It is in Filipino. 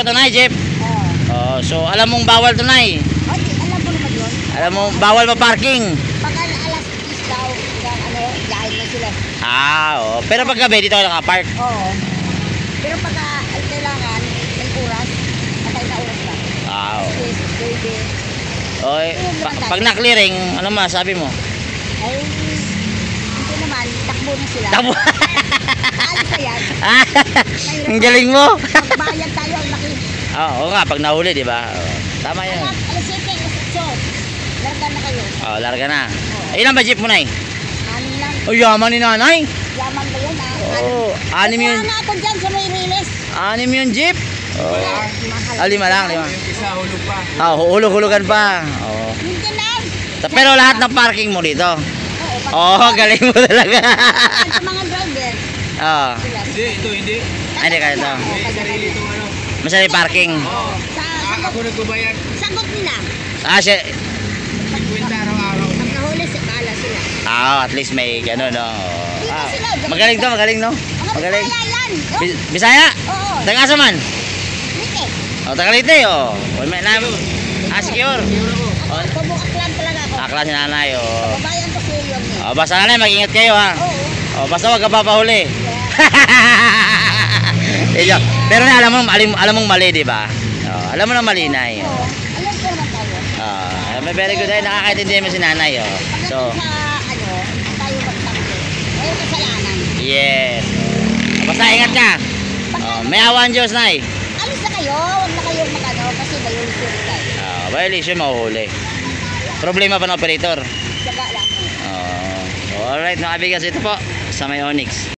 pa to, Nay, jeep? Oo. Oh, so alam mong bawal to, Nay. Ay, alam mo naman yun. Alam mo, bawal pa-parking. Pag alas 10 daw, dahil na sila. Oh. Pero pag gabi, dito ka naka-park. Oo. Pero pag kailangan, may oras, patay na oras lang. Oh. Yes, baby. Oy, pag na-clearing, ano masabi mo? Ay, hindi naman, takbo na sila. Tamo. Alis na yan. Ang galing mo. Magbayad tayo, ang laki. Oo nga, pag nahuli, di ba? Tama yun. Alas 7, alas 8. Larga na kayo. Larga na. Ilan ba jeep mo, Nay? Anim lang. Oh, yaman ni Nanay. Yaman ba yun, Anim yun. Wala na ako dyan sa may riles. Anim yung jeep. Mahal. Lima lang, lima. Isa hulog pa. Hulog-hulugan pa. Hindi na. Pero lahat ng parking mo dito. Oo, Galing mo talaga. sa mga driver. Sila. Hindi, ito hindi. Hindi kaya ito. May sarili itong ano. Masali parking. Oo. Ako nagbabayad. Sagot nila. Siya. 50 araw-araw. Pag nahuli, bala sila. At least may gano'n, no? Dito sila. Magaling to, magaling, no? Mga Magaling. Bisaya yan. Bisaya? Oo. Taga man? Lite. Tagalite, May namin. Secure. Tubong aklan talaga ako. Akla si Nanay, Babayan ko sa iyo. Basta Nanay, mag-ingat kayo, ha? Oo. Basta wag ka papahuli. Yeah. Pero na, alam mong mali, di ba? Alam mo na mali, Nay. Oo. Alam ko naman tayo. May very good, nakakaintindi mo si Nanay, So, tayo magtampo. Ayun kasalanan. yes. Basta ingat ka. May awan Diyos, Nay. Alis na kayo. Huwag na kayong magano kasi violation tayo. Violation, mahuhuli. Problema pa ng operator. Saga lang. Alright, mga kabigas, ito po sa may Onyx.